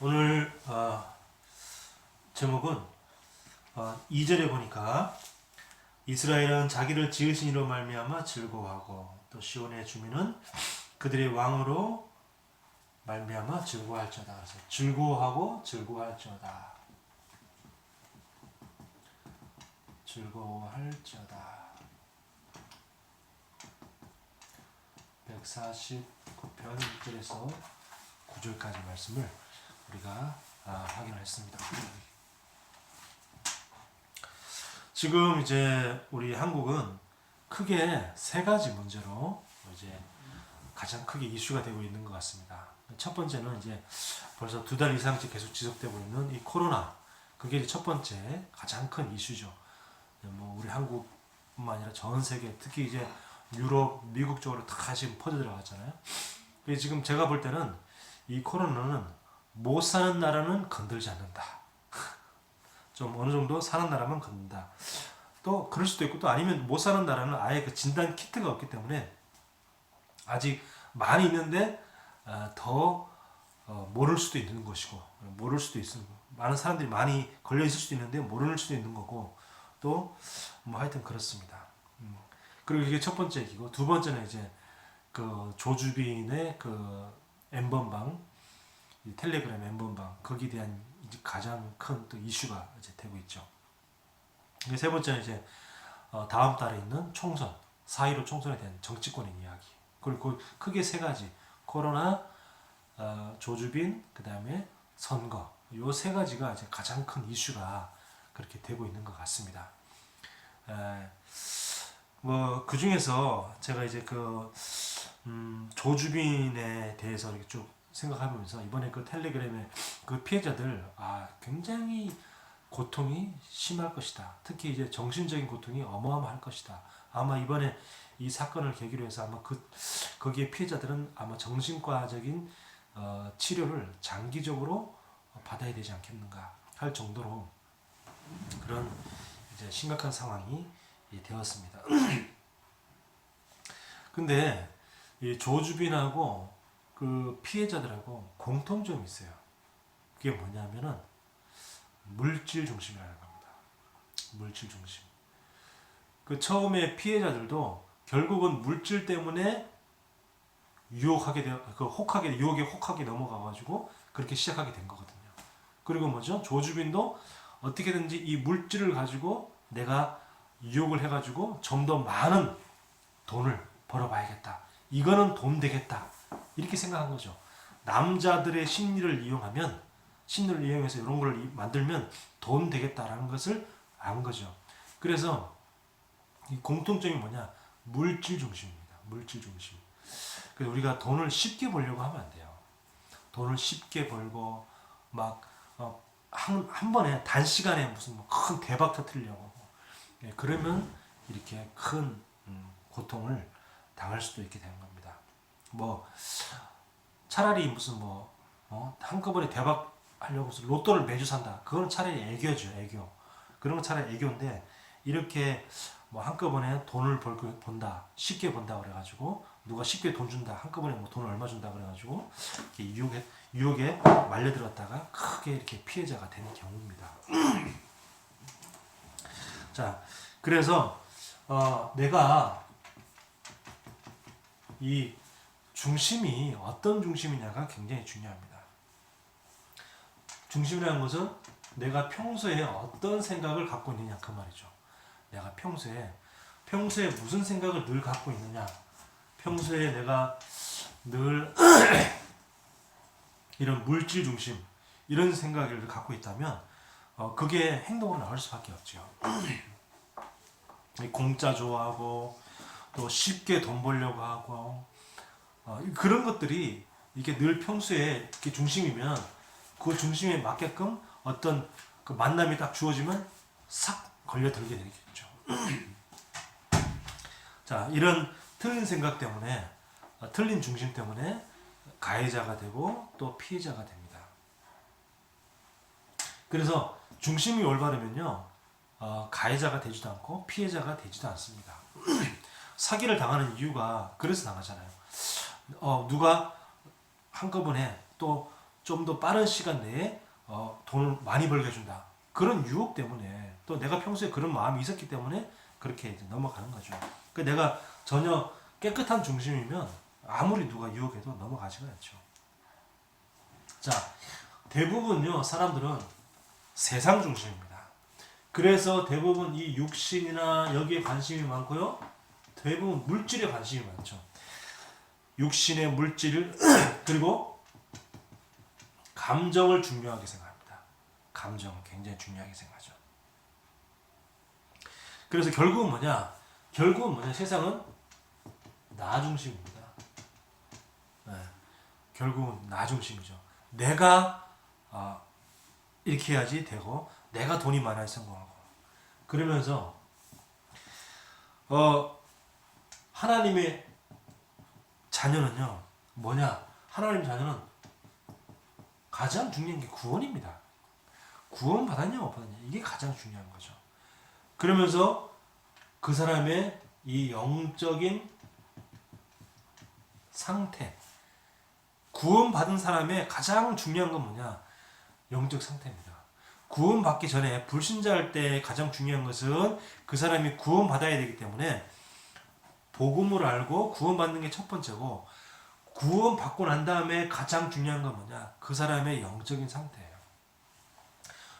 오늘 제목은 2절에 보니까 이스라엘은 자기를 지으신 이로 말미암아 즐거워하고 또 시온의 주민은 그들의 왕으로 말미암아 즐거워할지어다. 그래서 즐거워하고 즐거워할지어다. 즐거워할지어다. 149편 1절에서 9절까지 말씀을 우리가 확인을 했습니다. 지금 이제 우리 한국은 크게 세 가지 문제로 이제 가장 크게 이슈가 되고 있는 것 같습니다. 첫 번째는 이제 벌써 2달 이상씩 계속 지속되고 있는 이 코로나. 그게 이제 첫 번째 가장 큰 이슈죠. 뭐 우리 한국뿐만 아니라 전 세계, 특히 이제 유럽, 미국 쪽으로 다 지금 퍼져 들어갔잖아요. 지금 제가 볼 때는 이 코로나는 못 사는 나라는 건들지 않는다. 좀 어느 정도 사는 나라만 건든다. 또 그럴 수도 있고 또 아니면 못 사는 나라는 아예 그 진단 키트가 없기 때문에 아직 많이 있는데 더 모를 수도 있는 것이고, 모를 수도 있는, 많은 사람들이 많이 걸려 있을 수도 있는데 모를 수도 있는 거고, 또 뭐 하여튼 그렇습니다. 그리고 이게 첫 번째 얘기고, 두 번째는 이제 그 조주빈의 그 N번방, 텔레그램 N번방, 거기에 대한 이제 가장 큰 또 이슈가 이제 되고 있죠. 세 번째는 이제 다음 달에 있는 총선, 4.15 총선에 대한 정치권의 이야기. 그리고 크게 세 가지, 코로나, 조주빈, 그 다음에 선거. 요 세 가지가 이제 가장 큰 이슈가 그렇게 되고 있는 것 같습니다. 뭐 그 중에서 제가 이제 그 조주빈에 대해서 이렇게 쭉 생각하면서 이번에 그 텔레그램의 그 피해자들 굉장히 고통이 심할 것이다. 특히 이제 정신적인 고통이 어마어마할 것이다. 아마 이번에 이 사건을 계기로 해서 아마 거기에 피해자들은 아마 정신과적인 치료를 장기적으로 받아야 되지 않겠는가 할 정도로 그런 이제 심각한 상황이 되었습니다. 근데 이 조주빈하고 그 피해자들하고 공통점이 있어요. 그게 뭐냐면은 물질 중심이라는 겁니다. 물질 중심. 그 처음에 피해자들도 결국은 물질 때문에 유혹하게 유혹에 혹하게 넘어가가지고 그렇게 시작하게 된 거거든요. 그리고 뭐죠? 조주빈도 어떻게든지 이 물질을 가지고 내가 유혹을 해가지고 좀 더 많은 돈을 벌어봐야겠다. 이거는 돈 되겠다. 이렇게 생각한 거죠. 남자들의 심리를 이용해서 이런 걸 만들면 돈 되겠다라는 것을 안 거죠. 그래서 이 공통점이 뭐냐? 물질 중심입니다. 물질 중심. 그래서 우리가 돈을 쉽게 벌려고 하면 안 돼요. 돈을 쉽게 벌고 막 한 번에 단시간에 무슨 큰 대박 터뜨리려고 그러면 이렇게 큰 고통을 당할 수도 있게 되는 겁니다. 뭐 차라리 무슨 한꺼번에 대박 하려고 해서 로또를 매주 산다. 그건 차라리 애교죠, 애교. 그런 건 차라리 애교인데 이렇게 한꺼번에 돈을 본다, 쉽게 본다 그래가지고 누가 쉽게 돈 준다, 한꺼번에 돈을 얼마 준다 그래가지고 이렇게 유혹에 말려들었다가 크게 이렇게 피해자가 되는 경우입니다. 자, 그래서 내가 이 중심이 어떤 중심이냐가 굉장히 중요합니다. 중심이라는 것은 내가 평소에 어떤 생각을 갖고 있느냐 그 말이죠. 내가 평소에 무슨 생각을 늘 갖고 있느냐. 평소에 내가 늘 이런 물질 중심 이런 생각을 갖고 있다면 그게 행동으로 나올 수밖에 없죠. 공짜 좋아하고 또 쉽게 돈 벌려고 하고 그런 것들이 이게 늘 평소에 이렇게 중심이면 그 중심에 맞게끔 어떤 그 만남이 딱 주어지면 싹 걸려들게 되겠죠. 자, 이런 틀린 생각 때문에 틀린 중심 때문에 가해자가 되고 또 피해자가 됩니다. 그래서 중심이 올바르면요 가해자가 되지도 않고 피해자가 되지도 않습니다. 사기를 당하는 이유가 그래서 당하잖아요. 누가 한꺼번에 또 좀 더 빠른 시간 내에 돈을 많이 벌게 해준다. 그런 유혹 때문에 또 내가 평소에 그런 마음이 있었기 때문에 그렇게 이제 넘어가는 거죠. 그 내가 전혀 깨끗한 중심이면 아무리 누가 유혹해도 넘어가지가 않죠. 자, 대부분요 사람들은 세상 중심입니다. 그래서 대부분 이 육신이나 여기에 관심이 많고요. 대부분 물질에 관심이 많죠. 육신의 물질 그리고 감정을 중요하게 생각합니다. 감정을 굉장히 중요하게 생각하죠. 그래서 결국은 뭐냐? 세상은 나 중심입니다. 네. 결국은 나 중심이죠. 내가 이렇게 해야지 되고 내가 돈이 많아야 성공하고 그러면서 하나님의 자녀는요 뭐냐? 하나님 자녀는 가장 중요한 게 구원입니다. 구원 받았냐 못 받았냐 이게 가장 중요한 거죠. 그러면서 그 사람의 이 영적인 상태, 구원받은 사람의 가장 중요한 건 뭐냐? 영적 상태입니다. 구원받기 전에 불신자일 때 가장 중요한 것은 그 사람이 구원받아야 되기 때문에 복음을 알고 구원받는 게 첫 번째고 구원받고 난 다음에 가장 중요한 건 뭐냐? 그 사람의 영적인 상태예요.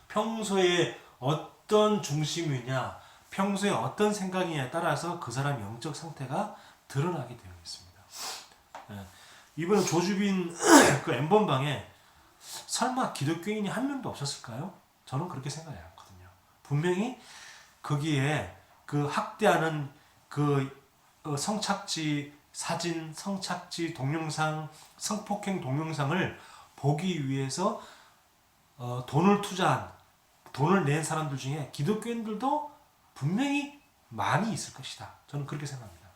평소에 어떤 중심이냐, 평소에 어떤 생각이냐에 따라서 그 사람의 영적 상태가 드러나게 되어 있습니다. 네. 이번에 조주빈 그 엠번방에 설마 기독교인이 한 명도 없었을까요? 저는 그렇게 생각이 않거든요. 분명히 거기에 그 학대하는 그 성착취 사진, 성착취 동영상, 성폭행 동영상을 보기 위해서 돈을 투자한, 돈을 낸 사람들 중에 기독교인들도 분명히 많이 있을 것이다. 저는 그렇게 생각합니다.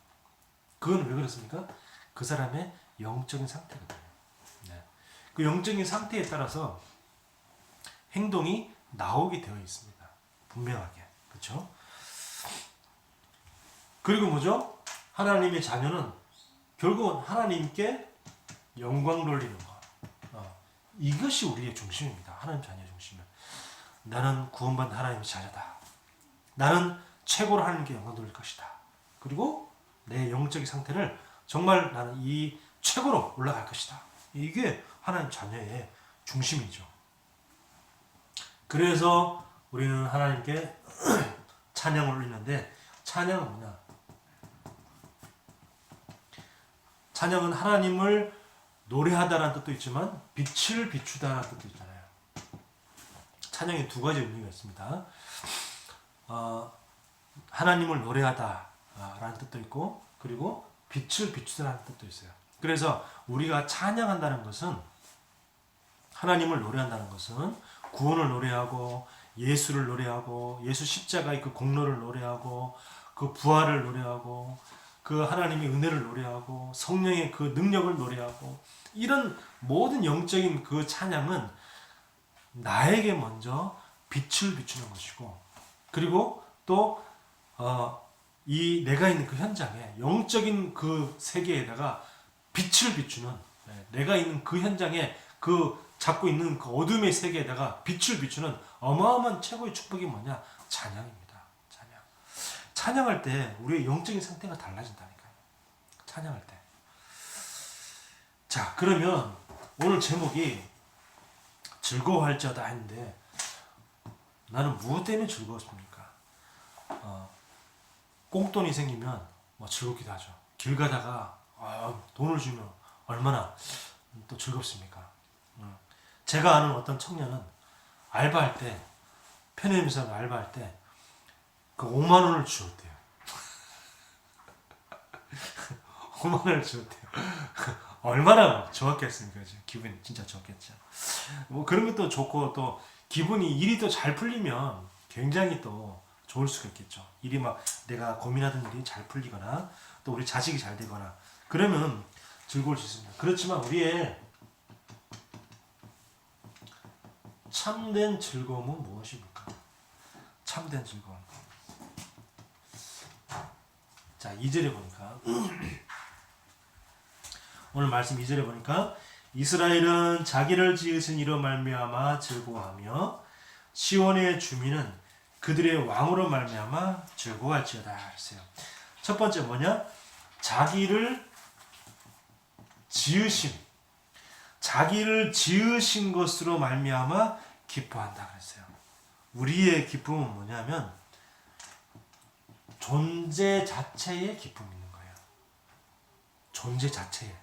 그건 왜 그렇습니까? 그 사람의 영적인 상태거든요. 네. 그 영적인 상태에 따라서 행동이 나오게 되어 있습니다. 분명하게. 그렇죠? 그리고 뭐죠? 하나님의 자녀는 결국은 하나님께 영광 돌리는 것. 이것이 우리의 중심입니다. 하나님 자녀의 중심은. 나는 구원받은 하나님의 자녀다. 나는 최고로 하나님께 영광 돌릴 것이다. 그리고 내 영적인 상태를 정말 나는 이 최고로 올라갈 것이다. 이게 하나님 자녀의 중심이죠. 그래서 우리는 하나님께 찬양을 올리는데 찬양은 뭐냐? 찬양은 하나님을 노래하다라는 뜻도 있지만 빛을 비추다라는 뜻도 있잖아요. 찬양에 두 가지 의미가 있습니다. 하나님을 노래하다라는 뜻도 있고 그리고 빛을 비추다라는 뜻도 있어요. 그래서 우리가 찬양한다는 것은 하나님을 노래한다는 것은 구원을 노래하고 예수를 노래하고 예수 십자가의 그 공로를 노래하고 그 부활을 노래하고 그 하나님의 은혜를 노래하고 성령의 그 능력을 노래하고 이런 모든 영적인 그 찬양은 나에게 먼저 빛을 비추는 것이고 그리고 또 이 내가 있는 그 현장에 영적인 그 세계에다가 빛을 비추는 내가 있는 그 현장에 그 잡고 있는 그 어둠의 세계에다가 빛을 비추는 어마어마한 최고의 축복이 뭐냐? 찬양입니다. 찬양. 찬양할 때 우리의 영적인 상태가 달라진다니까요. 찬양할 때. 자, 그러면 오늘 제목이 즐거워할지어다 했는데 나는 무엇 때문에 즐거웠습니까? 꽁돈이 생기면 뭐 즐겁기도 하죠. 길 가다가 돈을 주면 얼마나 또 즐겁습니까? 제가 아는 어떤 청년은 알바할 때 편의점에서 알바할 때 그 5만 원을 주었대요. 5만 원을 주었대요. 얼마나 좋았겠습니까? 기분이 진짜 좋겠죠. 뭐 그런 것도 좋고 또 기분이 일이 또 잘 풀리면 굉장히 또 좋을 수가 있겠죠. 일이 막 내가 고민하던 일이 잘 풀리거나 또 우리 자식이 잘 되거나 그러면 즐거울 수 있습니다. 그렇지만 우리의 참된 즐거움은 무엇입니까? 참된 즐거움. 자, 2절에 보니까 오늘 말씀 2절에 보니까 이스라엘은 자기를 지으신 이로 말미암아 즐거워하며 시온의 주민은 그들의 왕으로 말미암아 즐거워할지어다 했어요. 첫 번째 뭐냐? 자기를 지으신 것으로 말미암아 기뻐한다 그랬어요. 우리의 기쁨은 뭐냐면 존재 자체에 기쁨이 있는 거예요. 존재 자체에.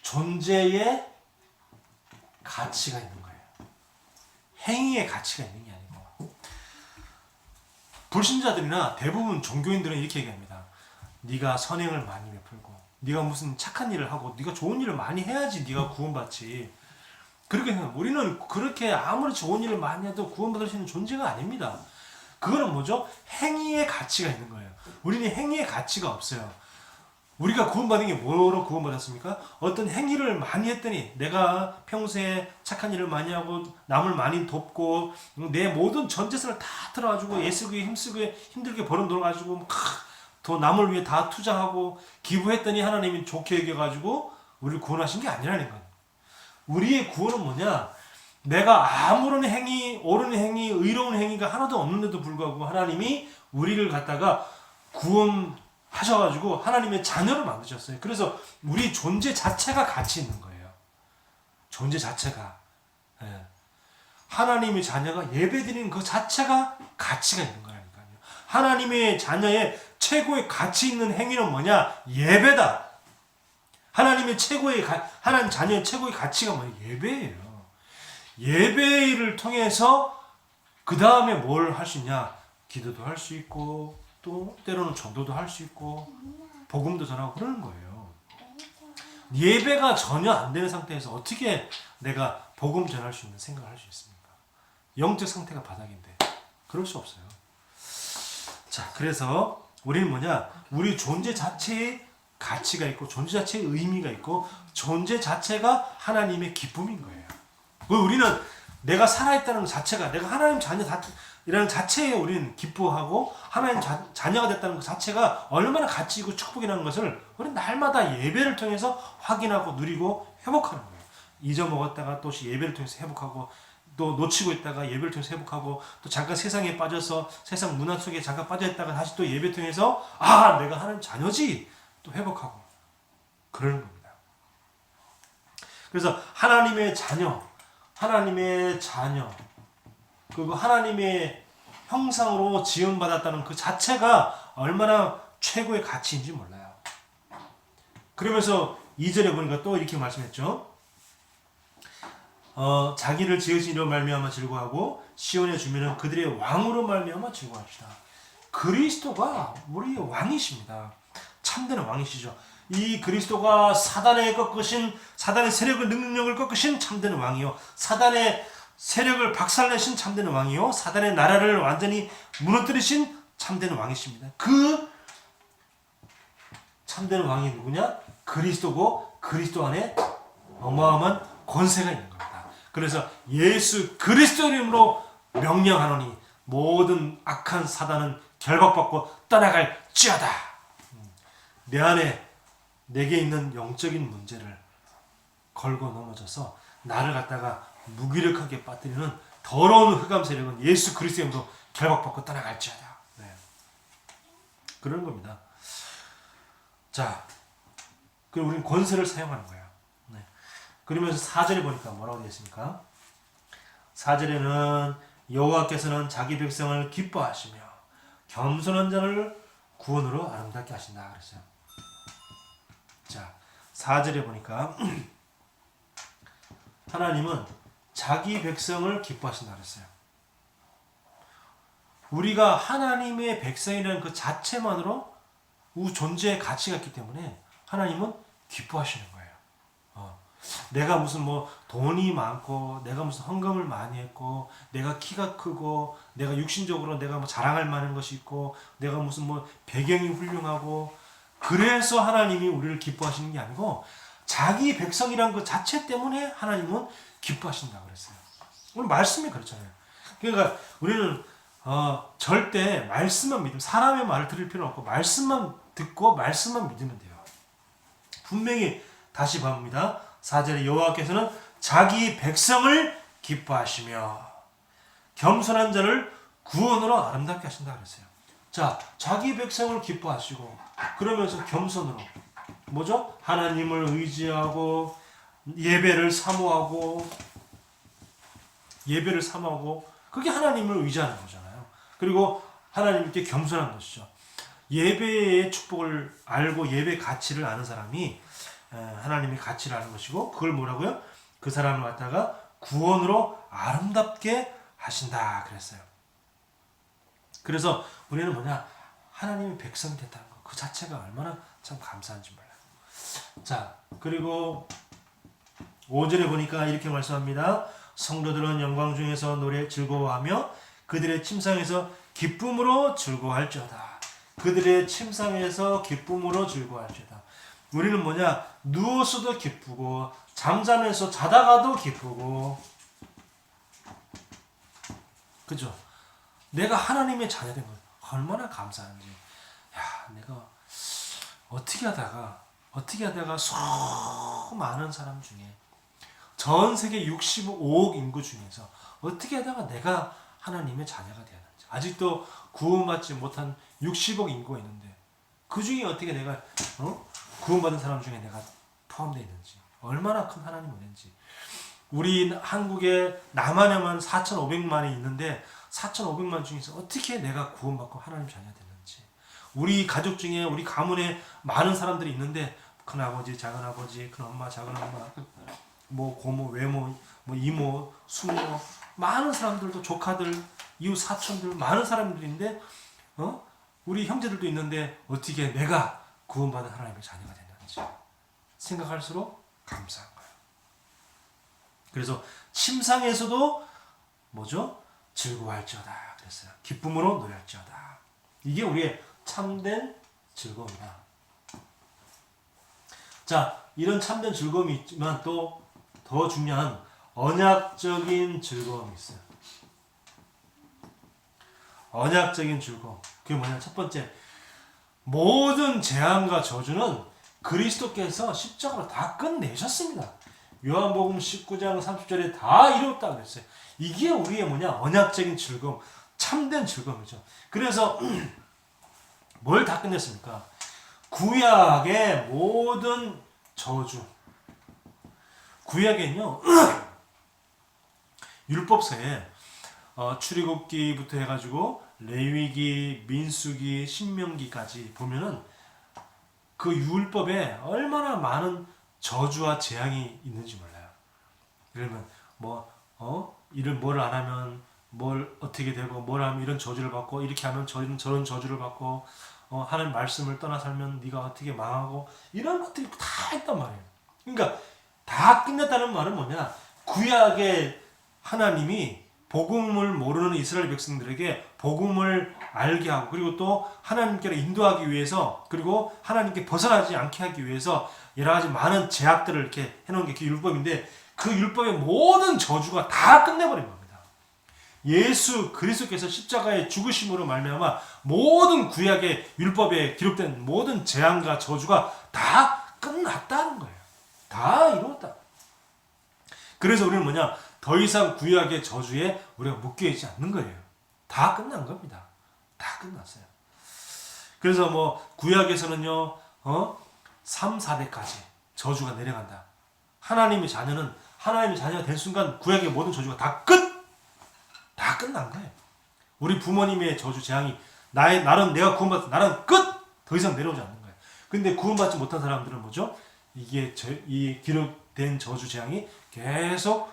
존재의 가치가 있는 거예요. 행위의 가치가 있는 게 아니고. 불신자들이나 대부분 종교인들은 이렇게 얘기합니다. 네가 선행을 많이 베풀고 네가 무슨 착한 일을 하고 네가 좋은 일을 많이 해야지 네가 구원받지. 그렇게 생각합니다. 우리는 그렇게 아무리 좋은 일을 많이 해도 구원받을 수 있는 존재가 아닙니다. 그거는 뭐죠? 행위의 가치가 있는 거예요. 우리는 행위의 가치가 없어요. 우리가 구원받은 게 뭐로 구원받았습니까? 어떤 행위를 많이 했더니 내가 평소에 착한 일을 많이 하고 남을 많이 돕고 내 모든 전 재산을 다 들어가지고 애쓰고 힘들게 벌어들어가지고 더 남을 위해 다 투자하고 기부했더니 하나님이 좋게 여겨가지고 우리를 구원하신 게 아니라는 거예요. 우리의 구원은 뭐냐? 내가 아무런 행위, 옳은 행위, 의로운 행위가 하나도 없는데도 불구하고 하나님이 우리를 갖다가 구원하셔가지고 하나님의 자녀를 만드셨어요. 그래서 우리 존재 자체가 가치 있는 거예요. 존재 자체가. 예. 하나님의 자녀가 예배드리는 그 자체가 가치가 있는 거라니까요. 하나님의 자녀의 최고의 가치 있는 행위는 뭐냐? 예배다. 하나님 자녀의 최고의 가치가 뭐예요? 예배예요. 예배를 통해서 그 다음에 뭘 할 수 있냐? 기도도 할 수 있고 또 때로는 전도도 할 수 있고 복음도 전하고 그러는 거예요. 예배가 전혀 안 되는 상태에서 어떻게 내가 복음 전할 수 있는 생각을 할 수 있습니까? 영적 상태가 바닥인데 그럴 수 없어요. 자, 그래서 우리는 뭐냐? 우리 존재 자체에 가치가 있고 존재 자체에 의미가 있고 존재 자체가 하나님의 기쁨인 거예요. 우리는 내가 살아있다는 것 자체가 내가 하나님 자녀이라는 자체에 우리는 기뻐하고 하나님 자녀가 됐다는 것 자체가 얼마나 가치 있고 축복이라는 것을 우리는 날마다 예배를 통해서 확인하고 누리고 회복하는 거예요. 잊어먹었다가 또 예배를 통해서 회복하고 또 놓치고 있다가 예배를 통해서 회복하고 또 잠깐 세상에 빠져서 세상 문화 속에 잠깐 빠져있다가 다시 또 예배 통해서 내가 하나님 자녀지 또 회복하고 그러는 겁니다. 그래서 하나님의 자녀 그리고 하나님의 형상으로 지음받았다는 그 자체가 얼마나 최고의 가치인지 몰라요. 그러면서 2절에 보니까 또 이렇게 말씀했죠. 자기를 지으신 이로 말미암아 즐거워하고 시온의 주민은 그들의 왕으로 말미암아 즐거워합시다. 그리스도가 우리의 왕이십니다. 참되는 왕이시죠. 이 그리스도가 사단의 세력을 능력을 꺾으신 참되는 왕이요, 사단의 세력을 박살내신 참되는 왕이요, 사단의 나라를 완전히 무너뜨리신 참되는 왕이십니다. 그 참되는 왕이 누구냐? 그리스도고 그리스도 안에 어마어마한 권세가 있는 겁니다. 그래서 예수 그리스도 이름으로 명령하노니 모든 악한 사단은 결박받고 떠나갈지어다. 내 안에 내게 있는 영적인 문제를 걸고 넘어져서 나를 갖다가 무기력하게 빠뜨리는 더러운 흑암 세력은 예수 그리스도의 이름으로 결박받고 떠나갈지어다. 네. 그런 겁니다. 자, 그리고 우리는 권세를 사용하는 거예요. 네. 그러면서 4절에 보니까 뭐라고 되어 있습니까? 4절에는 여호와께서는 자기 백성을 기뻐하시며 겸손한 자를 구원으로 아름답게 하신다 그랬어요. 자, 4절에 보니까 하나님은 자기 백성을 기뻐하신다 그랬어요. 우리가 하나님의 백성이라는 그 자체만으로 우리 존재의 가치가 있기 때문에 하나님은 기뻐하시는 거예요. 내가 무슨 돈이 많고 내가 무슨 헌금을 많이 했고 내가 키가 크고 내가 육신적으로 내가 자랑할 만한 것이 있고 내가 무슨 배경이 훌륭하고 그래서 하나님이 우리를 기뻐하시는 게 아니고 자기 백성이란 그 자체 때문에 하나님은 기뻐하신다 그랬어요. 오늘 말씀이 그렇잖아요. 그러니까 우리는 절대 말씀만 믿으면 사람의 말을 들을 필요는 없고 말씀만 듣고 말씀만 믿으면 돼요. 분명히 다시 봅니다. 4절에 여호와께서는 자기 백성을 기뻐하시며 겸손한 자를 구원으로 아름답게 하신다 그랬어요. 자, 자기 백성을 기뻐하시고 그러면서 겸손으로 뭐죠? 하나님을 의지하고 예배를 사모하고 그게 하나님을 의지하는 거잖아요. 그리고 하나님께 겸손한 것이죠. 예배의 축복을 알고 예배 가치를 아는 사람이 하나님의 가치를 아는 것이고 그걸 뭐라고요? 그 사람을 갖다가 구원으로 아름답게 하신다 그랬어요. 그래서 우리는 뭐냐? 하나님의 백성이 됐다는 것 그 자체가 얼마나 참 감사한지 몰라요. 자, 그리고 5절에 보니까 이렇게 말씀합니다. 성도들은 영광 중에서 노래 즐거워하며 그들의 침상에서 기쁨으로 즐거워할지어다. 그들의 침상에서 기쁨으로 즐거워할지어다. 우리는 뭐냐? 누워서도 기쁘고 잠자면서 자다가도 기쁘고 그죠? 내가 하나님의 자녀된 것 얼마나 감사한지. 야, 내가 어떻게 하다가 수많은 사람 중에 전 세계 65억 인구 중에서 어떻게 하다가 내가 하나님의 자녀가 되었는지. 아직도 구원받지 못한 60억 인구가 있는데 그 중에 어떻게 내가 구원받은 사람 중에 내가 포함되어 있는지. 얼마나 큰 하나님 은혜인지. 우리 한국에 남한에만 4,500만이 있는데 4,500만 중에서 어떻게 내가 구원받고 하나님 자녀가 됐는지. 우리 가족 중에 우리 가문에 많은 사람들이 있는데 큰아버지, 작은아버지, 큰엄마, 작은엄마, 뭐 고모, 외모, 뭐 이모, 숙모 많은 사람들도 조카들, 이웃 사촌들 많은 사람들인데 우리 형제들도 있는데 어떻게 내가 구원받은 하나님의 자녀가 됐는지 생각할수록 감사한 거예요. 그래서 침상에서도 뭐죠? 즐거워할지어다 그랬어요. 기쁨으로 노래할지어다. 이게 우리의 참된 즐거움이다. 자, 이런 참된 즐거움이 있지만 또 더 중요한 언약적인 즐거움이 있어요. 언약적인 즐거움. 그게 뭐냐? 첫 번째, 모든 재앙과 저주는 그리스도께서 십자가로 다 끝내셨습니다. 요한복음 19장 30절에 다 이루었다 그랬어요. 이게 우리의 뭐냐? 언약적인 즐거움, 참된 즐거움이죠. 그래서 뭘 다 끝냈습니까? 구약의 모든 저주. 구약에는요, 율법서에 출애굽기부터 해가지고 레위기, 민수기, 신명기까지 보면은 그 율법에 얼마나 많은 저주와 재앙이 있는지 몰라요. 그러면 이를 뭘 안 하면 뭘 어떻게 되고 뭘 하면 이런 저주를 받고 이렇게 하면 저런 저주를 받고 하는 말씀을 떠나 살면 네가 어떻게 망하고 이런 것들이 다 있단 말이에요. 그러니까 다 끝냈다는 말은 뭐냐? 구약의 하나님이 복음을 모르는 이스라엘 백성들에게 복음을 알게 하고 그리고 또 하나님께로 인도하기 위해서 그리고 하나님께 벗어나지 않게 하기 위해서 여러 가지 많은 제약들을 이렇게 해놓은 게 그 율법인데 그 율법의 모든 저주가 다 끝내버린 겁니다. 예수 그리스도께서 십자가의 죽으심으로 말미암아 모든 구약의 율법에 기록된 모든 재앙과 저주가 다 끝났다는 거예요. 다 이루었다. 그래서 우리는 뭐냐? 더 이상 구약의 저주에 우리가 묶여있지 않는 거예요. 다 끝난 겁니다. 다 끝났어요. 그래서 뭐 구약에서는요 3, 4대까지 저주가 내려간다. 하나님의 자녀는 하나님의 자녀가 된 순간 구약의 모든 저주가 다 끝난 거예요. 우리 부모님의 저주 재앙이 나는 내가 구원받았다. 나는 끝! 더 이상 내려오지 않는 거예요. 근데 구원받지 못한 사람들은 뭐죠? 이 기록된 저주 재앙이 계속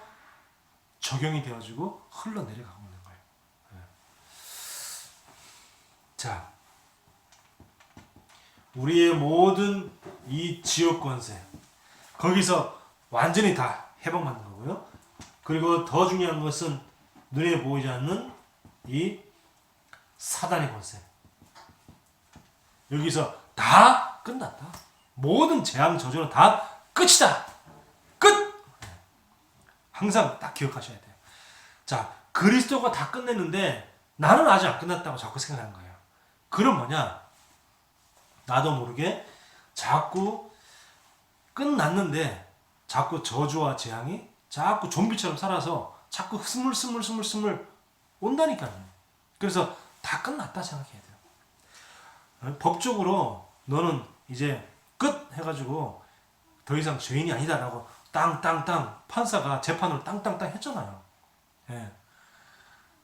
적용이 되어지고 흘러내려가고 있는 거예요. 네. 자, 우리의 모든 이 지옥 권세 거기서 완전히 다 해방받는 거고요. 그리고 더 중요한 것은 눈에 보이지 않는 이 사단의 권세 여기서 다 끝났다. 모든 재앙 저주는 다 끝이다. 끝! 항상 딱 기억하셔야 돼요. 자, 그리스도가 다 끝냈는데 나는 아직 안 끝났다고 자꾸 생각하는 거예요. 그럼 뭐냐? 나도 모르게 자꾸 끝났는데 자꾸 저주와 재앙이 자꾸 좀비처럼 살아서 자꾸 스물 온다니까요. 그래서 다 끝났다 생각해야 돼요. 법적으로 너는 이제 끝 해가지고 더 이상 죄인이 아니다라고 땅땅땅 판사가 재판을 땅땅땅 했잖아요. 예.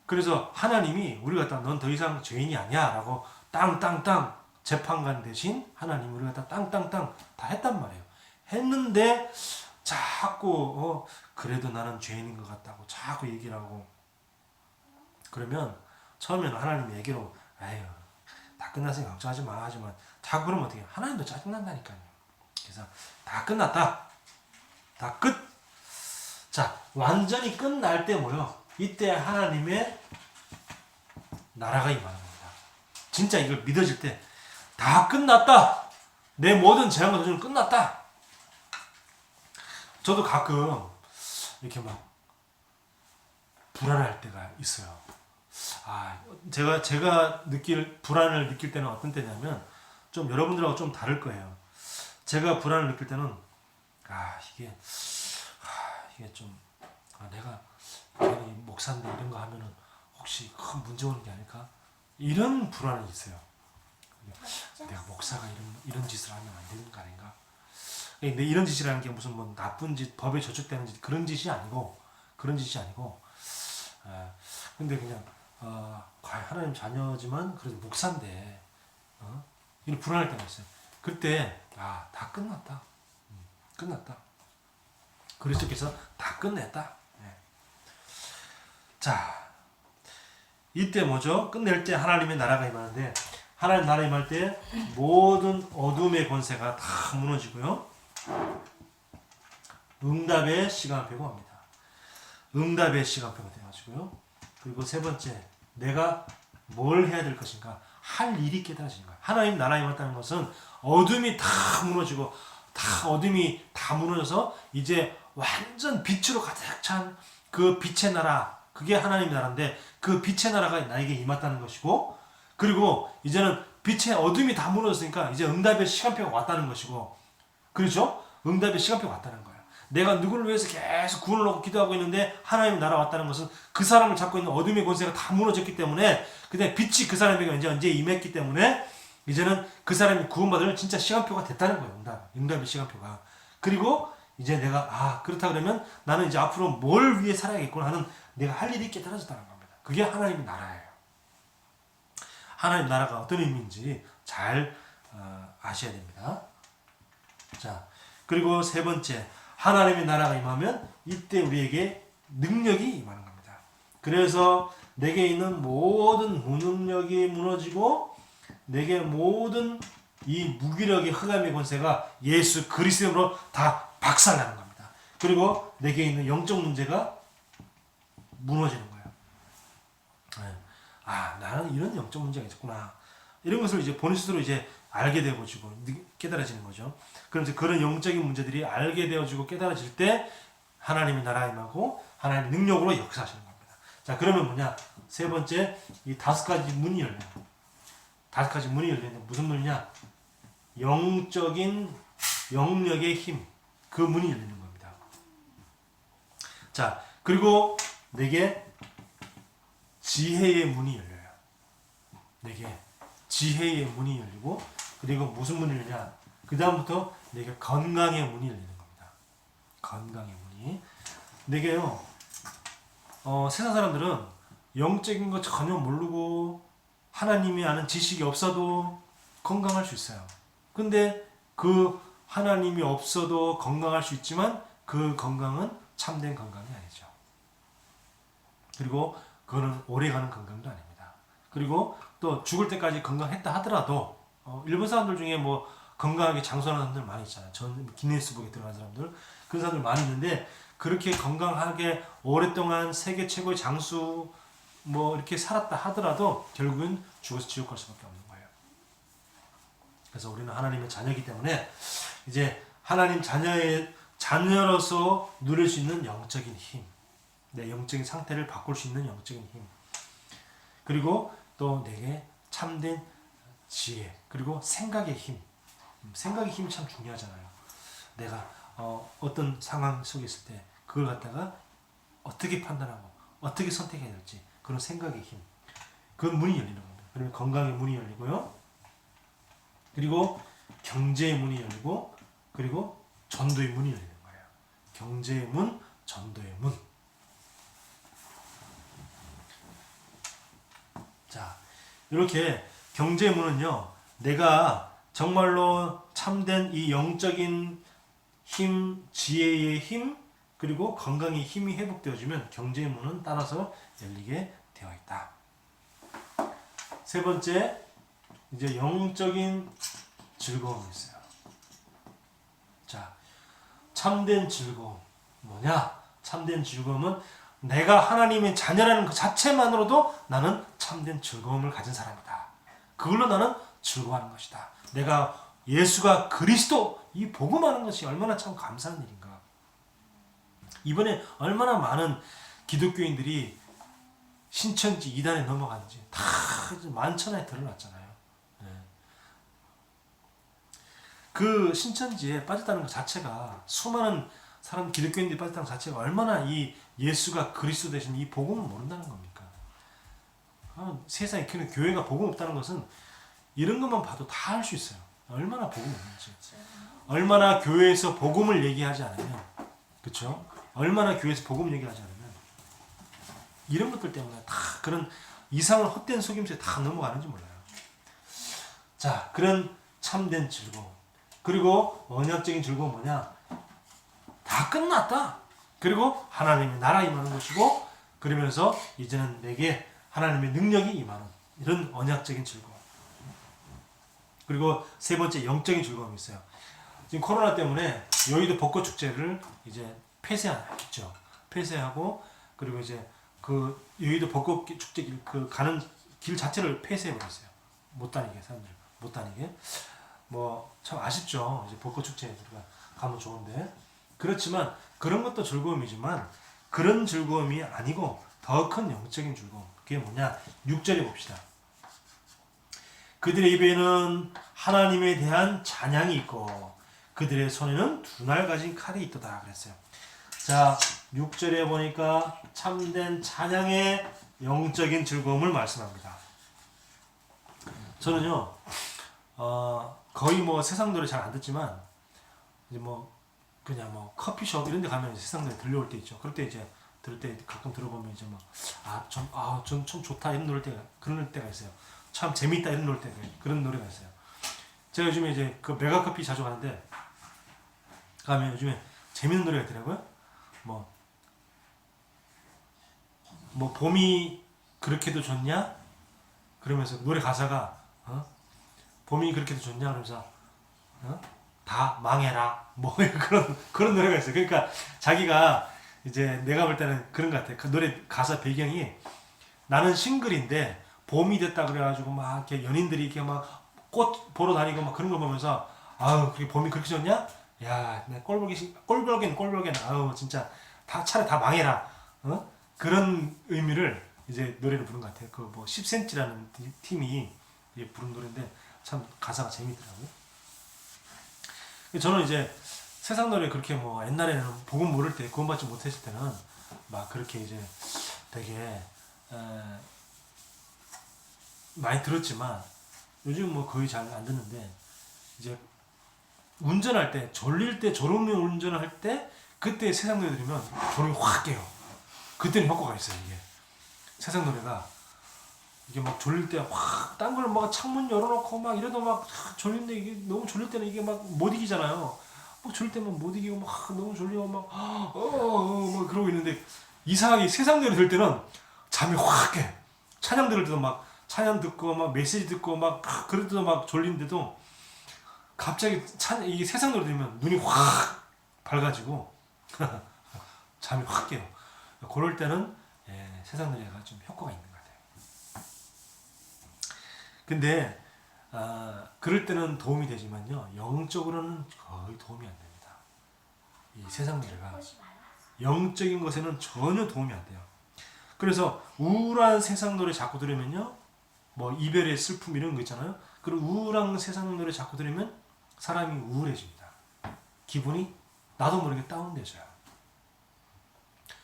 그래서 하나님이 우리 갖다 넌 더 이상 죄인이 아니야라고 땅땅땅 재판관 대신 하나님이 우리 갖다 땅땅땅 다 했단 말이에요. 했는데 자꾸 그래도 나는 죄인인 것 같다고 자꾸 얘기를 하고 그러면 처음에는 하나님 얘기로 아유 다 끝났으니까 걱정하지 마 하지만 자꾸 그러면 어떻게 하나님도 짜증난다니까요. 그래서 다 끝났다. 다 끝. 자 완전히 끝날 때 뭐요? 이때 하나님의 나라가 임하는 겁니다. 진짜 이걸 믿어질 때 다 끝났다. 내 모든 재앙과 도전은 끝났다. 저도 가끔 이렇게 막 불안할 때가 있어요. 제가 불안을 느낄 때는 어떤 때냐면 좀 여러분들하고 좀 다를 거예요. 제가 불안을 느낄 때는 이게 좀 내가 목사인데 이런 거 하면은 혹시 큰 문제 오는 게 아닐까? 이런 불안이 있어요. 내가 목사가 이런 짓을 하면 안 되는 거 아닌가? 근데 이런 짓이라는 게 무슨 뭐 나쁜 짓, 법에 저촉되는 짓 그런 짓이 아니고 근데 그냥 과연 하나님 자녀지만 그래도 목사인데 이런 불안할 때가 있어요. 그때 다 끝났다. 끝났다. 그리스도께서 다 끝냈다. 네. 자, 이때 뭐죠? 끝낼 때 하나님의 나라가 임하는데 하나님 나라 임할 때 모든 어둠의 권세가 다 무너지고요. 응답의 시간표가 옵니다. 응답의 시간표가 돼가지고요. 그리고 세 번째, 내가 뭘 해야 될 것인가? 할 일이 깨달아지는 거야. 하나님 나라에 임했다는 것은 어둠이 다 무너지고 어둠이 다 무너져서 이제 완전 빛으로 가득 찬 그 빛의 나라, 그게 하나님 나라인데 그 빛의 나라가 나에게 임했다는 것이고, 그리고 이제는 빛의 어둠이 다 무너졌으니까 이제 응답의 시간표가 왔다는 것이고, 그렇죠? 응답의 시간표가 왔다는 거야. 내가 누구를 위해서 계속 구원을 놓고 기도하고 있는데 하나님 나라 왔다는 것은 그 사람을 잡고 있는 어둠의 권세가 다 무너졌기 때문에, 근데 빛이 그 사람에게 언제 임했기 때문에 이제는 그 사람이 구원받을 진짜 시간표가 됐다는 거예요. 응답의 시간표가. 그리고 이제 내가 그렇다 그러면 나는 이제 앞으로 뭘 위해 살아야겠구나 하는 내가 할 일이 깨달아졌다는 겁니다. 그게 하나님의 나라예요. 하나님 나라가 어떤 의미인지 잘 아셔야 됩니다. 자, 그리고 세 번째, 하나님의 나라가 임하면 이때 우리에게 능력이 임하는 겁니다. 그래서 내게 있는 모든 무능력이 무너지고 내게 모든 이 무기력의 흑암의 권세가 예수 그리스도로 다 박살나는 겁니다. 그리고 내게 있는 영적 문제가 무너지는 거예요. 나는 이런 영적 문제가 있었구나. 이런 것을 이제 본인 스스로 이제 알게 되어지고 깨달아지는 거죠. 그럼 이제 그런 영적인 문제들이 알게 되어지고 깨달아질 때 하나님의 나라가 임하고 하나님의 능력으로 역사하시는 겁니다. 자, 그러면 뭐냐? 세 번째, 이 5가지 문이 열려요. 5가지 문이 열리는데 무슨 문이냐? 영적인 영역의 힘, 그 문이 열리는 겁니다. 자, 그리고 내게 지혜의 문이 열려요. 내게 지혜의 문이 열리고, 그리고 무슨 문이 열리냐? 그 다음부터 내게 건강의 문이 열리는 겁니다. 건강의 문이. 내게요, 세상 사람들은 영적인 거 전혀 모르고 하나님이 아는 지식이 없어도 건강할 수 있어요. 근데 그 하나님이 없어도 건강할 수 있지만 그 건강은 참된 건강이 아니죠. 그리고 그거는 오래가는 건강도 아닙니다. 그리고 또 죽을 때까지 건강했다 하더라도 일본 사람들 중에 뭐 건강하게 장수하는 사람들 많이 있잖아요. 전 기네스북에 들어간 사람들, 그런 사람들 많이 있는데 그렇게 건강하게 오랫동안 세계 최고의 장수 뭐 이렇게 살았다 하더라도 결국은 죽어서 지옥 갈 수밖에 없는 거예요. 그래서 우리는 하나님의 자녀이기 때문에 이제 하나님 자녀로서 누릴 수 있는 영적인 힘, 내 영적인 상태를 바꿀 수 있는 영적인 힘, 그리고 또 내게 참된 지혜, 그리고 생각의 힘. 생각의 힘이 참 중요하잖아요. 내가 어떤 상황 속에 있을 때 그걸 갖다가 어떻게 판단하고 어떻게 선택해야 될지 그런 생각의 힘, 그 문이 열리는 겁니다. 그러면 건강의 문이 열리고요. 그리고 경제의 문이 열리고 그리고 전도의 문이 열리는 거예요. 경제의 문, 전도의 문. 자, 이렇게 경제의 문은요, 내가 정말로 참된 이 영적인 힘, 지혜의 힘, 그리고 건강의 힘이 회복되어지면 경제의 문은 따라서 열리게 되어 있다. 세 번째, 이제 영적인 즐거움이 있어요. 자, 참된 즐거움 뭐냐? 참된 즐거움은 내가 하나님의 자녀라는 그 자체만으로도 나는 참된 즐거움을 가진 사람이다. 그걸로 나는 즐거워하는 것이다. 내가 예수가 그리스도 이 복음하는 것이 얼마나 참 감사한 일인가. 이번에 얼마나 많은 기독교인들이 신천지 이단에 넘어갔는지 다 만천하에 드러났잖아요. 네. 그 신천지에 빠졌다는 것 자체가 수많은 사람 기독교인들이 빠졌다는 것 자체가 얼마나 이 예수가 그리스도 되신 이 복음을 모른다는 겁니까? 세상에 교회가 복음 없다는 것은 이런 것만 봐도 다 알 수 있어요. 얼마나 복음 없는지. 얼마나 교회에서 복음을 얘기하지 않으면, 그렇죠? 얼마나 교회에서 복음을 얘기하지 않으면 이런 것들 때문에 다 그런 이상한 헛된 속임수에 다 넘어가는지 몰라요. 자, 그런 참된 즐거움. 그리고 언약적인 즐거움 뭐냐? 다 끝났다. 그리고 하나님의 나라 임하는 것이고, 그러면서 이제는 내게 하나님의 능력이 임하는 이런 언약적인 즐거움. 그리고 세 번째 영적인 즐거움이 있어요. 지금 코로나 때문에 여의도 벚꽃 축제를 이제 폐쇄했죠. 폐쇄하고 그리고 이제 그 여의도 벚꽃 축제 그 가는 길 자체를 폐쇄해 버렸어요. 못 다니게 사람들 못 다니게. 뭐 참 아쉽죠. 이제 벚꽃 축제에 우리가 가면 좋은데 그렇지만 그런 것도 즐거움이지만 그런 즐거움이 아니고 더 큰 영적인 즐거움. 그게 뭐냐? 6절에 봅시다. 그들의 입에는 하나님에 대한 찬양이 있고 그들의 손에는 두 날 가진 칼이 있도다 그랬어요. 자, 6절에 보니까 참된 찬양의 영적인 즐거움을 말씀합니다. 저는요, 거의 뭐 세상 노래 잘 안 듣지만 이제 뭐 그냥 뭐 커피숍 이런 데 가면 세상 노래 들려올 때 있죠. 그럴 때 이제 들을 때 가끔 들어보면 이제 전 참 좋다 이런 노래 때가 그런 때가 있어요. 참 재밌다 이런 노래 때가 그런 노래가 있어요. 제가 요즘에 이제 그 메가커피 자주 가는데 가면 요즘에 재밌는 노래가 있더라고요. 뭐 봄이 그렇게도 좋냐? 그러면서 노래 가사가 봄이 그렇게도 좋냐? 그러면서 다 망해라 뭐 그런 노래가 있어요. 그러니까 자기가 이제 내가 볼 때는 그런 것 같아. 그 노래 가사 배경이 나는 싱글인데 봄이 됐다 그래가지고 막 이렇게 연인들이 이렇게 막 꽃 보러 다니고 막 그런 거 보면서 아우 그게 봄이 그렇게 좋냐? 야, 내 꼴벌긴 아우 진짜 다 차라리 다 망해라. 그런 의미를 이제 노래를 부른 것 같아요. 그 뭐 10cm라는 팀이 부른 노래인데 참 가사가 재밌더라고요. 저는 이제 세상 노래 그렇게 뭐 옛날에는 복음 모를 때 구원받지 못했을 때는 막 그렇게 이제 되게 많이 들었지만 요즘 뭐 거의 잘 안 듣는데 이제 운전할 때 졸릴 때 졸음에 운전을 할 때 그때 세상 노래 들으면 졸음이 확 깨요. 그때는 효과가 있어요. 이게 세상 노래가 이게 막 졸릴 때 확 딴 걸 막 창문 열어놓고 막 이래도 막 졸린데 이게 너무 졸릴 때는 이게 막 못 이기잖아요. 막 졸릴 때만 못 이기고 막 너무 졸리고 막 막 그러고 있는데 이상하게 세상 노래 들을 때는 잠이 확 깨. 찬양 들을 때도 막 찬양 듣고 막 메시지 듣고 막 그럴 때도 막 졸린데도 갑자기 이 세상 노래 들으면 눈이 확 밝아지고 잠이 확 깨요. 그럴 때는 세상 노래가 좀 효과가 있는 것 같아요. 근데 그럴 때는 도움이 되지만요 영적으로는 거의 도움이 안 됩니다. 이 세상 노래가 영적인 것에는 전혀 도움이 안 돼요. 그래서 우울한 세상 노래 자꾸 들으면요 뭐 이별의 슬픔 이런 거 있잖아요. 그리고 우울한 세상 노래 자꾸 들으면 사람이 우울해집니다. 기분이 나도 모르게 다운돼져요.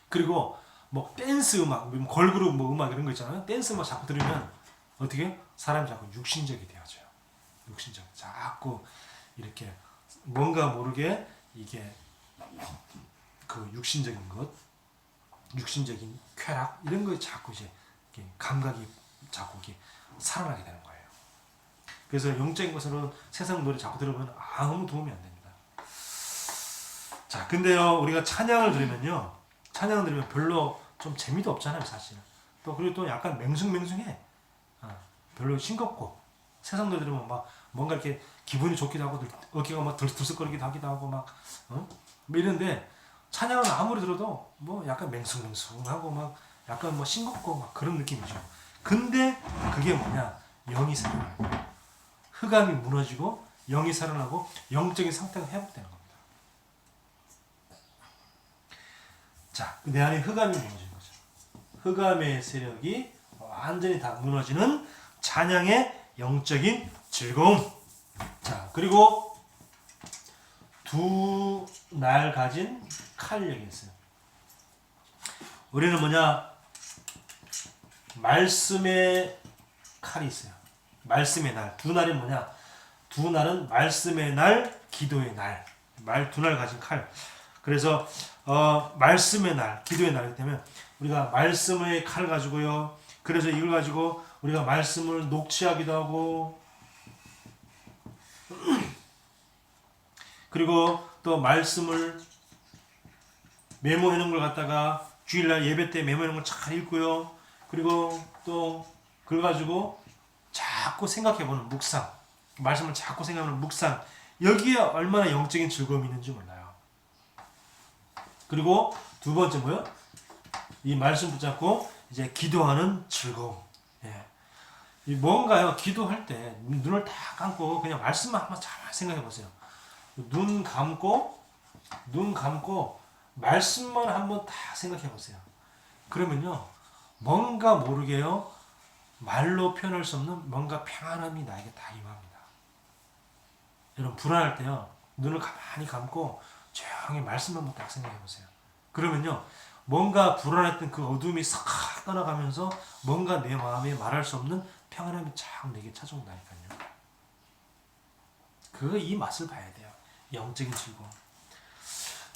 그리고 뭐 댄스 음악, 걸그룹 뭐 음악 이런 거 있잖아요. 댄스 음악 자꾸 들으면 어떻게 해요? 사람이 자꾸 육신적이 되어져요. 육신적. 자꾸 이렇게 뭔가 모르게 이게 그 육신적인 것, 육신적인 쾌락 이런 거에 자꾸 이제 감각이 자꾸 이렇게 살아나게 되는 거예요. 그래서 영적인 것으로 세상 노래 자꾸 들으면 아무 도움이 안 됩니다. 자, 근데요 우리가 찬양을 들으면 별로 좀 재미도 없잖아요, 사실은. 또 그리고 또 약간 맹숭맹숭해. 별로 싱겁고 세상 노래 들으면 막 뭔가 이렇게 기분이 좋기도 하고 어깨가 막 들썩거리기도 하기도 하고 막 뭐 이런데 찬양은 아무리 들어도 뭐 약간 맹숭맹숭하고 막 약간 뭐 싱겁고 막 그런 느낌이죠. 근데 그게 뭐냐? 영이 살아나는 거예요. 흑암이 무너지고 영이 살아나고 영적인 상태가 회복되는 겁니다. 자, 내 안에 흑암이 무너지는 거죠. 흑암의 세력이 완전히 다 무너지는 찬양의 영적인 즐거움. 자, 그리고 두 날 가진 칼 여기 있어요. 우리는 뭐냐? 말씀의 칼이 있어요. 말씀의 날. 두 날이 뭐냐? 두 날은 말씀의 날, 기도의 날. 두 날 가진 칼. 그래서 말씀의 날, 기도의 날이기 때문에 우리가 말씀의 칼 가지고요. 그래서 이걸 가지고 우리가 말씀을 녹취하기도 하고 그리고 또 말씀을 메모해 놓은 걸 갖다가 주일날 예배 때 메모해 놓은 걸 잘 읽고요. 그리고 또 그걸 가지고 자꾸 생각해보는 묵상, 말씀을 자꾸 생각하는 묵상, 여기에 얼마나 영적인 즐거움이 있는지 몰라요. 그리고 두 번째 뭐요? 이 말씀 붙잡고 이제 기도하는 즐거움. 예. 뭔가요? 기도할 때 눈을 다 감고 그냥 말씀만 한번 잘 생각해 보세요. 눈 감고 말씀만 한번 다 생각해 보세요. 그러면요, 뭔가 모르게요, 말로 표현할 수 없는 뭔가 평안함이 나에게 다 임합니다. 여러분 불안할 때요, 눈을 가만히 감고 조용히 말씀만 딱 생각해 보세요. 그러면요, 뭔가 불안했던 그 어둠이 싹 떠나가면서 뭔가 내 마음에 말할 수 없는 평안함이 참 내게 찾아온다니까요. 이 맛을 봐야 돼요. 영적인 즐거움.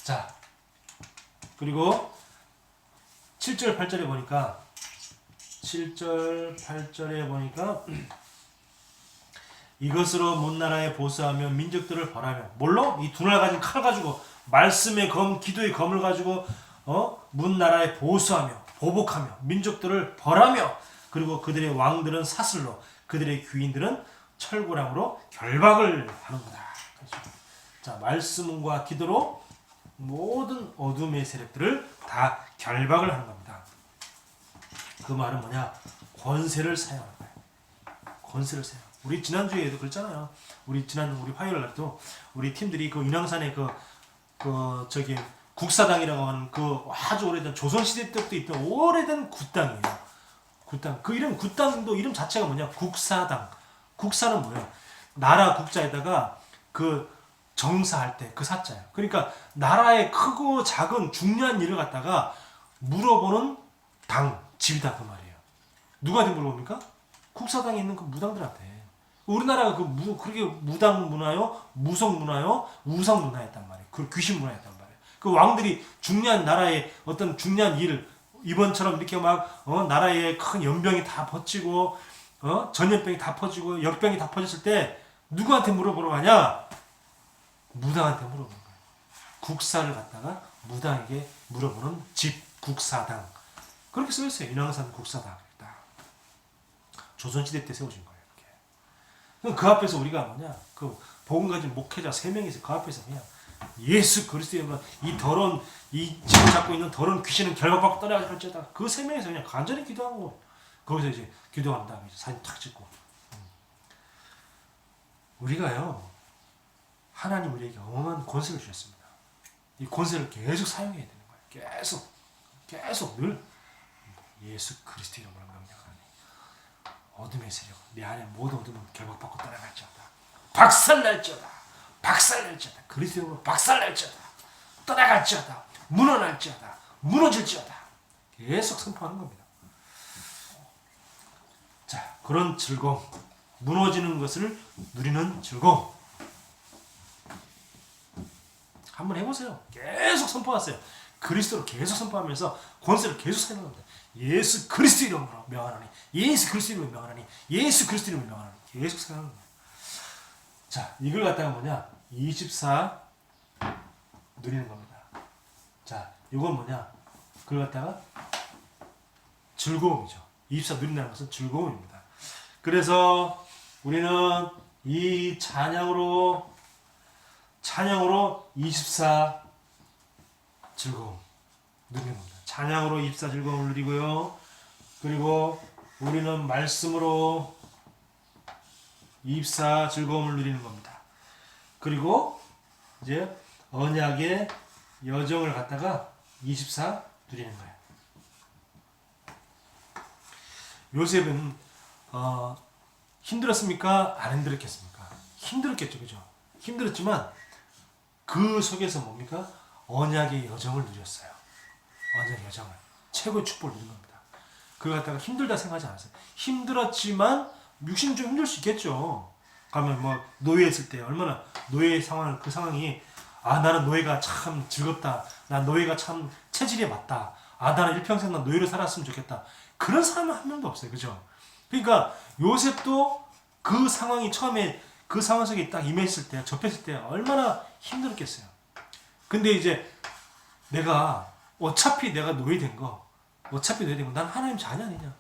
자, 그리고 7절 8절에 보니까 7절 8절에 보니까 이것으로 문 나라에 보수하며 민족들을 벌하며, 뭘로? 이 두 날 가진 칼 가지고, 말씀의 검, 기도의 검을 가지고 문 나라에 보수하며 보복하며 민족들을 벌하며, 그리고 그들의 왕들은 사슬로 그들의 귀인들은 철고랑으로 결박을 하는구나. 그렇죠? 자, 말씀과 기도로 모든 어둠의 세력들을 다 결박을 하는 겁니다. 그 말은 뭐냐? 권세를 사용하는 거예요. 권세를 사용. 우리 지난주에도 그랬잖아요. 우리 화요일 날도 우리 팀들이 그 인왕산에 저기 국사당이라고 하는 그 아주 오래된 조선시대 때부터 있던 오래된 굿당이에요. 굿당. 그 이름, 굿당도 이름 자체가 뭐냐? 국사당. 국사는 뭐예요? 나라 국자에다가 그 정사할 때 그 사자예요. 그러니까 나라의 크고 작은 중요한 일을 갖다가 물어보는 당, 집이다 그 말이에요. 누구한테 물어봅니까? 국사당에 있는 그 무당들한테. 우리나라가 그렇게 무당 문화요, 무속 문화요, 우상 문화였단 말이에요. 그 귀신 문화였단 말이에요. 그 왕들이 중요한 나라의 어떤 중요한 일, 이번처럼 이렇게 막 나라에 큰 연병이 다 퍼지고 전염병이 다 퍼지고 역병이 다 퍼졌을 때 누구한테 물어보러 가냐? 무당한테 물어보는 거예요. 국사를 갖다가 무당에게 물어보는 집, 국사당. 그렇게 써있어요. 인왕산 국사당. 조선시대 때 세워진 거예요. 이렇게. 그 앞에서 우리가 뭐냐? 그 복음 가진 목회자 3명이서 그 앞에서 그냥 예수 그리스도의 이 더러운, 이 지금 잡고 있는 더러운 귀신은 결박받고 떠나갈지어다. 그 3명이서 그냥 간절히 기도하고 거기서 이제 기도한 다음에 사진 탁 찍고. 우리가요, 하나님 우리에게 어마어마한 권세를 주셨습니다. 이 권세를 계속 사용해야 되는 거예요. 계속 늘 예수 그리스도 이름으로 명령하니 어둠의 세력, 내 안에 모든 어둠은 결박받고 떠나갈지어다. 박살날지어다. 박살날지어다. 그리스도 이름으로 박살날지어다. 떠나갈지어다. 무너날지어다. 무너질지어다. 계속 선포하는 겁니다. 자, 그런 즐거움, 무너지는 것을 누리는 즐거움 한번 해보세요. 계속 선포하세요. 그리스도를 계속 선포하면서 권세를 계속 사용하는 겁니다. 예수 그리스도 이름으로 명하노니, 예수 그리스도 이름으로 명하노니, 예수 그리스도 이름으로 명하노니 계속 사용하는 겁니다. 자, 이걸 갖다가 뭐냐? 24 누리는 겁니다. 자, 이건 뭐냐? 그걸 갖다가 즐거움이죠. 24 누린다는 것은 즐거움입니다. 그래서 우리는 이 찬양으로 24 즐거움 누리는 겁니다. 찬양으로 24 즐거움을 누리고요. 그리고 우리는 말씀으로 24 즐거움을 누리는 겁니다. 그리고 이제 언약의 여정을 갖다가 24 누리는 거예요. 요셉은 힘들었습니까? 안 힘들었겠습니까? 힘들었겠죠, 그죠? 힘들었지만 그 속에서 뭡니까? 언약의 여정을 누렸어요. 언약의 여정을, 최고의 축복을 누린 겁니다. 그걸 갖다가 힘들다 생각하지 않았어요. 힘들었지만 육신은 좀 힘들 수 있겠죠. 가면 뭐 노예했을 때 얼마나 노예 상황을, 그 상황이 나는 노예가 참 즐겁다. 난 노예가 참 체질에 맞다. 나는 일평생 난 노예로 살았으면 좋겠다. 그런 사람은 한 명도 없어요. 그죠? 그러니까 요셉도 그 상황이 처음에 그 상황 속에 딱 임했을 때, 접했을 때 얼마나 힘들었겠어요. 근데 이제 어차피 내가 노예된 거, 난 하나님 자녀 아니냐.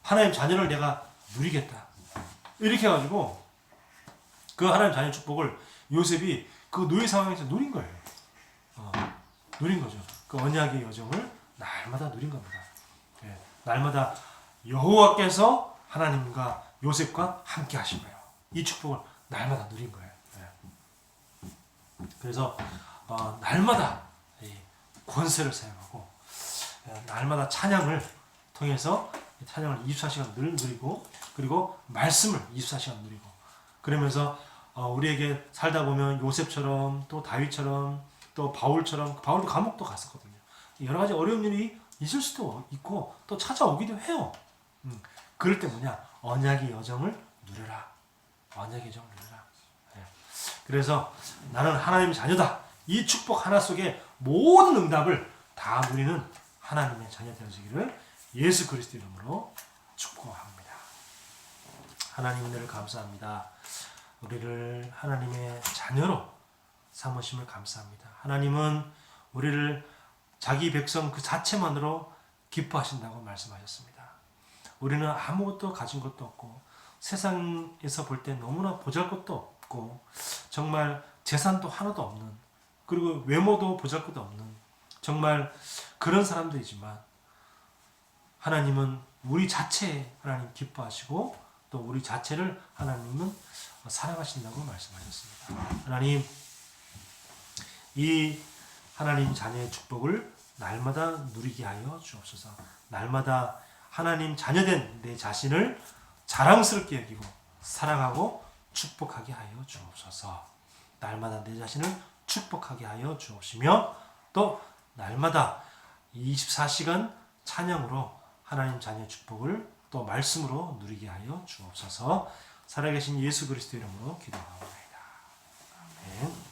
하나님 자녀를 내가 누리겠다. 이렇게 해가지고 그 하나님 자녀 축복을 요셉이 그 노예 상황에서 누린 거예요. 누린 거죠. 그 언약의 여정을 날마다 누린 겁니다. 예, 날마다 여호와께서 하나님과 요셉과 함께 하신 거예요. 이 축복을 날마다 누린 거예요. 예. 그래서 날마다 권세를 사용하고 날마다 찬양을 통해서 찬양을 24시간 늘 누리고, 그리고 말씀을 24시간 누리고, 그러면서 우리에게 살다 보면 요셉처럼, 또 다윗처럼, 또 바울처럼, 바울도 감옥도 갔었거든요. 여러 가지 어려운 일이 있을 수도 있고 또 찾아오기도 해요. 그럴 때 뭐냐? 언약의 여정을 누려라. 언약의 여정을 누려라. 네. 그래서 나는 하나님의 자녀다. 이 축복 하나 속에 모든 응답을 다 누리는 하나님의 자녀 되어지기를 예수 그리스도 이름으로 축복합니다. 하나님 은혜를 감사합니다. 우리를 하나님의 자녀로 삼으심을 감사합니다. 하나님은 우리를 자기 백성 그 자체만으로 기뻐하신다고 말씀하셨습니다. 우리는 아무것도 가진 것도 없고 세상에서 볼 때 너무나 보잘것도 없고 정말 재산도 하나도 없는, 그리고 외모도 보잘것도 없는 정말 그런 사람들이지만 하나님은 우리 자체에 하나님 기뻐하시고 또 우리 자체를 하나님은 사랑하신다고 말씀하셨습니다. 하나님, 이 하나님 자녀의 축복을 날마다 누리게 하여 주옵소서. 날마다 하나님 자녀된 내 자신을 자랑스럽게 여기고 사랑하고 축복하게 하여 주옵소서. 날마다 내 자신을 축복하게 하여 주옵시며 또 날마다 24시간 찬양으로 하나님 자녀의 축복을 또 말씀으로 누리게 하여 주옵소서. 살아계신 예수 그리스도 이름으로 기도하옵나이다. 아멘.